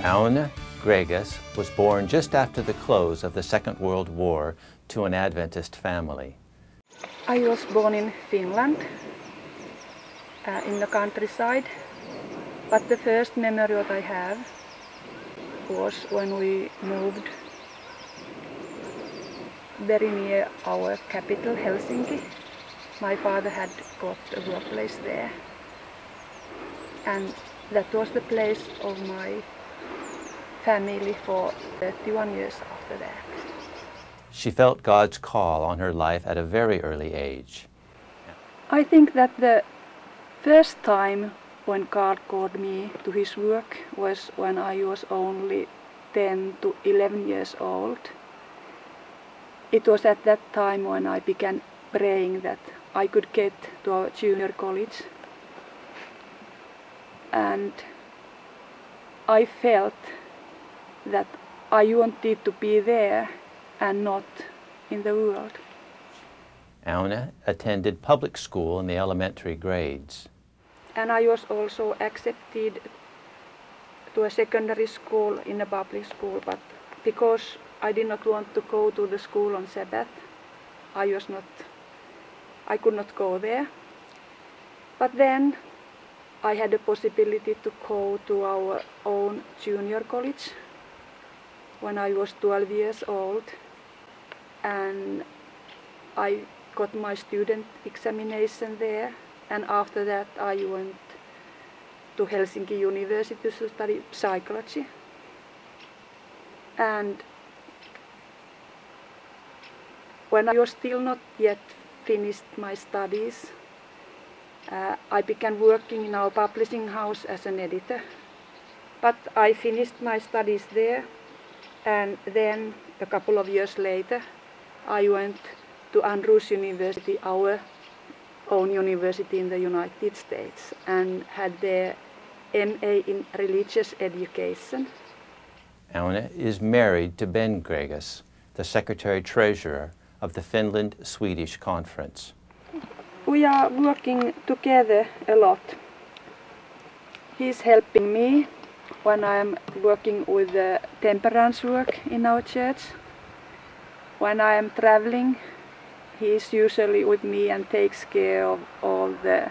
Aune Greggas was born just after the close of the Second World War to an Adventist family. I was born in Finland, in the countryside, but the first memory that I have was when we moved very near our capital, Helsinki. My father had got a workplace there, and that was the place of my family for 31 years after that. She felt God's call on her life at a very early age. I think that the first time when God called me to His work was when I was only 10 to 11 years old. It was at that time when I began praying that I could get to our junior college. And I felt that I wanted to be there and not in the world. Aune attended public school in the elementary grades. And I was also accepted to a secondary school in a public school, but because I did not want to go to the school on Sabbath, I could not go there. But then I had the possibility to go to our own junior college when I was 12 years old, and I got my student examination there, and after that I went to Helsinki University to study psychology. And when I was still not yet finished my studies, I began working in our publishing house as an editor. But I finished my studies there, and then a couple of years later I went to Andrews University, our own university in the United States, and had there MA in religious education. Aune is married to Ben Greggas, the Secretary-Treasurer of the Finland-Swedish Conference. We are working together a lot. He's helping me when I am working with the temperance work in our church. When I am traveling, he is usually with me and takes care of all the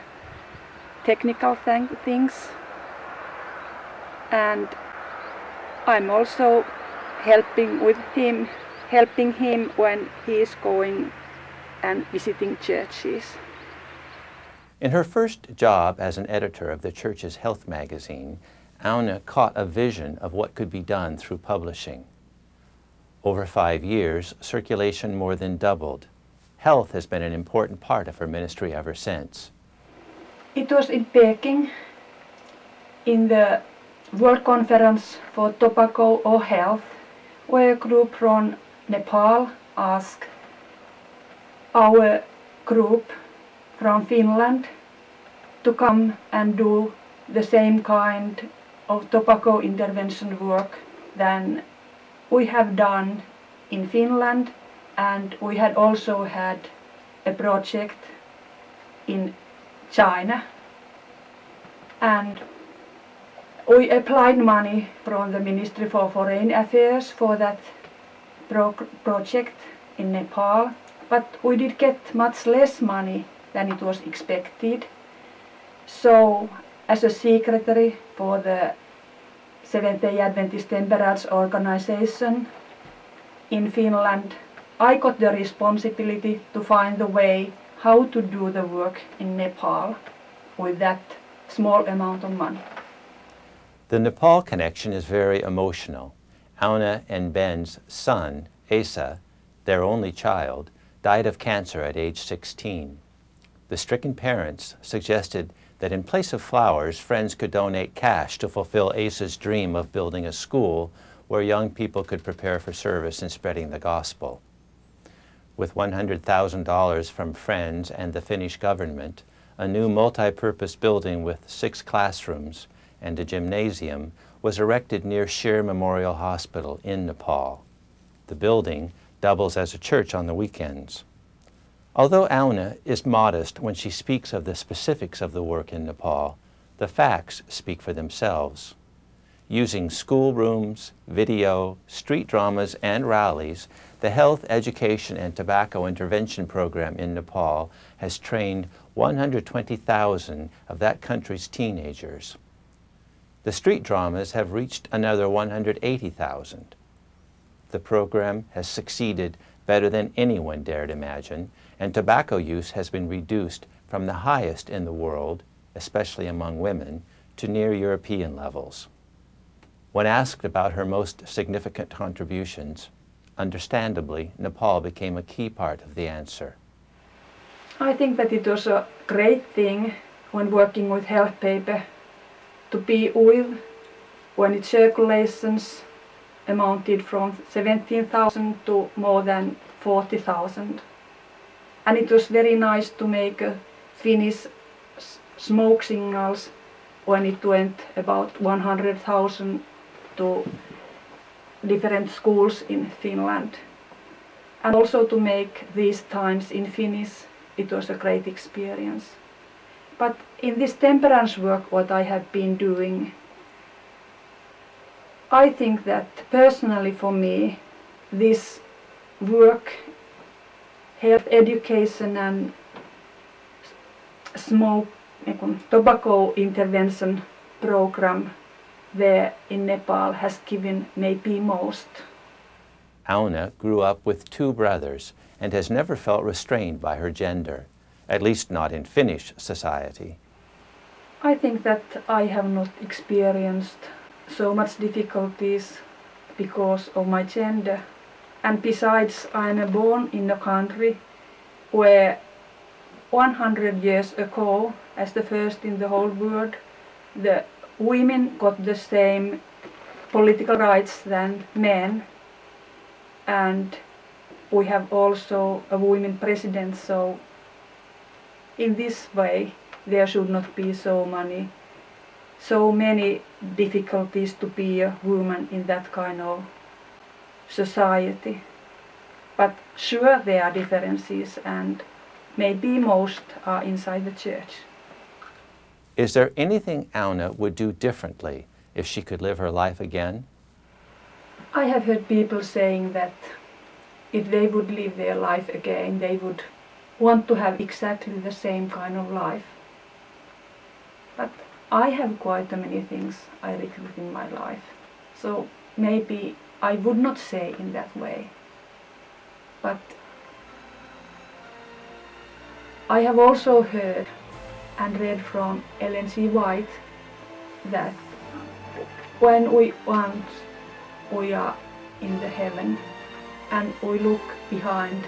technical things. And I'm also helping him when he is going and visiting churches. In her first job as an editor of the church's health magazine, Aune caught a vision of what could be done through publishing. Over 5 years, circulation more than doubled. Health has been an important part of her ministry ever since. It was in Peking, in the World Conference for Tobacco or Health, where a group from Nepal asked our group from Finland to come and do the same kind of tobacco intervention work than we have done in Finland, and we had also had a project in China. And we applied money from the Ministry for Foreign Affairs for that project in Nepal, but we did get much less money than it was expected. So, as a secretary for the Seventh-day Adventist Temperance organization in Finland, I got the responsibility to find the way how to do the work in Nepal with that small amount of money. The Nepal connection is very emotional. Aune and Ben's son, Asa, their only child, died of cancer at age 16. The stricken parents suggested that in place of flowers, friends could donate cash to fulfill Asa's dream of building a school where young people could prepare for service in spreading the gospel. With $100,000 from friends and the Finnish government, a new multi-purpose building with 6 classrooms and a gymnasium was erected near Shir Memorial Hospital in Nepal. The building doubles as a church on the weekends. Although Aune is modest when she speaks of the specifics of the work in Nepal, the facts speak for themselves. Using schoolrooms, video, street dramas, and rallies, the Health, Education, and Tobacco Intervention Program in Nepal has trained 120,000 of that country's teenagers. The street dramas have reached another 180,000. The program has succeeded better than anyone dared imagine, and tobacco use has been reduced from the highest in the world, especially among women, to near European levels. When asked about her most significant contributions, understandably, Nepal became a key part of the answer. I think that it was a great thing when working with health paper to be oil when its circulations amounted from 17,000 to more than 40,000. And it was very nice to make Finnish smoke signals when it went about 100,000 to different schools in Finland. And also to make these times in Finnish, it was a great experience. But in this temperance work what I have been doing, I think that personally for me, this work, health education and tobacco intervention program there in Nepal has given maybe most. Aune grew up with 2 brothers and has never felt restrained by her gender, at least not in Finnish society. I think that I have not experienced so much difficulties because of my gender. And besides, I am born in a country where 100 years ago, as the first in the whole world, the women got the same political rights than men. And we have also a women president, so in this way there should not be so many difficulties to be a woman in that kind of society. But sure there are differences, and maybe most are inside the church. Is there anything Aune would do differently if she could live her life again? I have heard people saying that if they would live their life again, they would want to have exactly the same kind of life. But I have quite many things I regret in my life, so maybe I would not say in that way. But I have also heard and read from Ellen G. White that when we are in the heaven and we look behind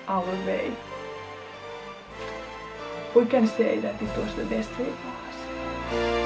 our way, we can say that it was the best way for us.